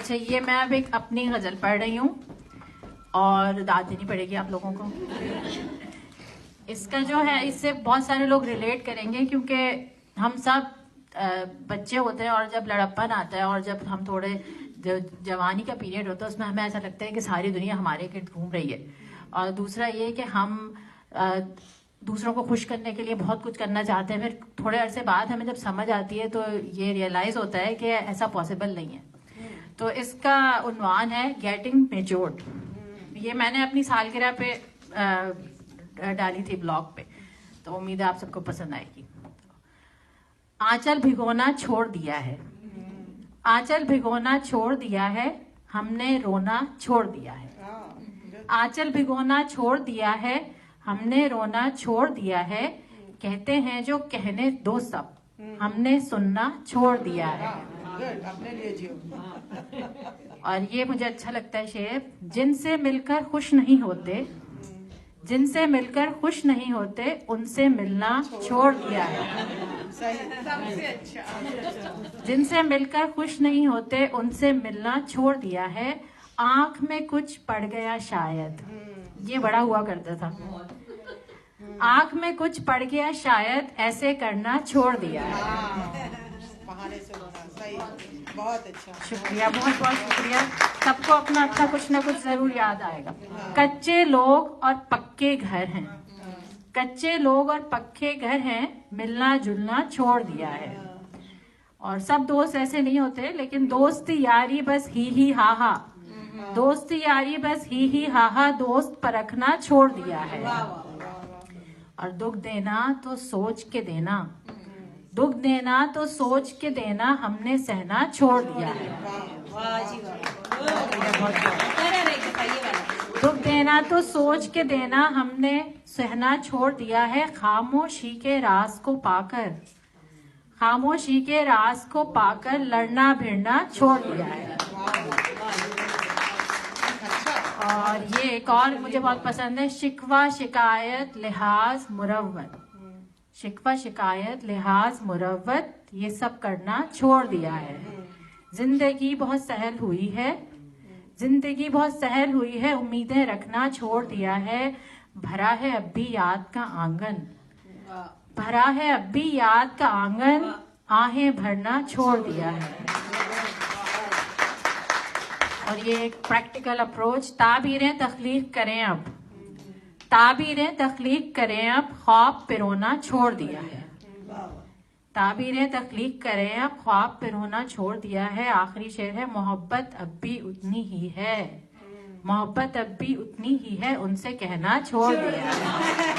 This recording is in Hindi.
अच्छा, ये मैं अब एक अपनी गजल पढ़ रही हूँ और दाद देनी पड़ेगी आप लोगों को। इसका जो है, इससे बहुत सारे लोग रिलेट करेंगे क्योंकि हम सब बच्चे होते हैं और जब लड़प्पन आता है और जब हम थोड़े जवानी का पीरियड होता है उसमें हमें ऐसा लगता है कि सारी दुनिया हमारे गिर्द घूम रही है। और दूसरा ये कि हम दूसरों को खुश करने के लिए बहुत कुछ करना चाहते हैं, फिर थोड़े अरसे बाद हमें जब समझ आती है तो ये रियलाइज होता है कि ऐसा पॉसिबल नहीं है। तो इसका उन्वान है गेटिंग मेच्योर्ड। ये मैंने अपनी सालगिरह पे डाली थी ब्लॉग पे, तो उम्मीद है आप सबको पसंद आएगी। आंचल भिगोना छोड़ दिया है, आंचल भिगोना छोड़ दिया है, हमने रोना छोड़ दिया है। आंचल भिगोना छोड़ दिया है, हमने रोना छोड़ दिया है, कहते हैं जो कहने दो सब, हमने सुनना छोड़ दिया है। अपने लिए जियो। और ये मुझे अच्छा लगता है शेर, जिनसे मिलकर खुश नहीं होते, जिनसे मिलकर खुश नहीं होते, उनसे मिलना छोड़ दिया है। सबसे अच्छा। जिनसे मिलकर खुश नहीं होते, उनसे मिलना छोड़ दिया है, आंख में कुछ पड़ गया शायद। ये बड़ा हुआ करता था, आंख में कुछ पड़ गया शायद, ऐसे करना छोड़ दिया है। बहाने से होता, सही, बहुत अच्छा। शुक्रिया, बहुत बहुत शुक्रिया। सबको अपना अच्छा कुछ ना कुछ जरूर याद आएगा। कच्चे लोग और पक्के घर हैं, कच्चे लोग और पक्के घर हैं, मिलना जुलना छोड़ दिया है। और सब दोस्त ऐसे नहीं होते, लेकिन दोस्ती यारी बस ही हा हा, दोस्ती यारी बस ही हा हा, दोस्त परखना छोड़ दिया है। और दुख देना तो सोच के देना, दुख देना तो सोच के देना, हमने सहना छोड़ दिया है। दुख देना तो सोच के देना, हमने सहना छोड़ दिया है, खामोशी के राज को पाकर, खामोशी के राज को पाकर, लड़ना भिड़ना छोड़ दिया है। और ये एक और मुझे बहुत पसंद है, शिकवा शिकायत लिहाज मुरव्वत, शिकवा शिकायत लिहाज मुरव्वत, ये सब करना छोड़ दिया है। जिंदगी बहुत सहल हुई है, जिंदगी बहुत सहल हुई है, उम्मीदें रखना छोड़ दिया है, भरा है अब भी याद का आंगन, भरा है अब भी याद का आंगन, आहें भरना छोड़ दिया है। और ये एक प्रैक्टिकल अप्रोच, ताबीरें तख्लीक करें अब, ताबीरें तख्लीक करें अब, ख्वाब पिरोना छोड़ दिया है। ताबीरें तख्लीक करें अब, ख्वाब पिरोना छोड़ दिया है। आखिरी शेर है, मोहब्बत अब भी उतनी ही है, मोहब्बत अब भी उतनी ही है, उनसे कहना छोड़ दिया है।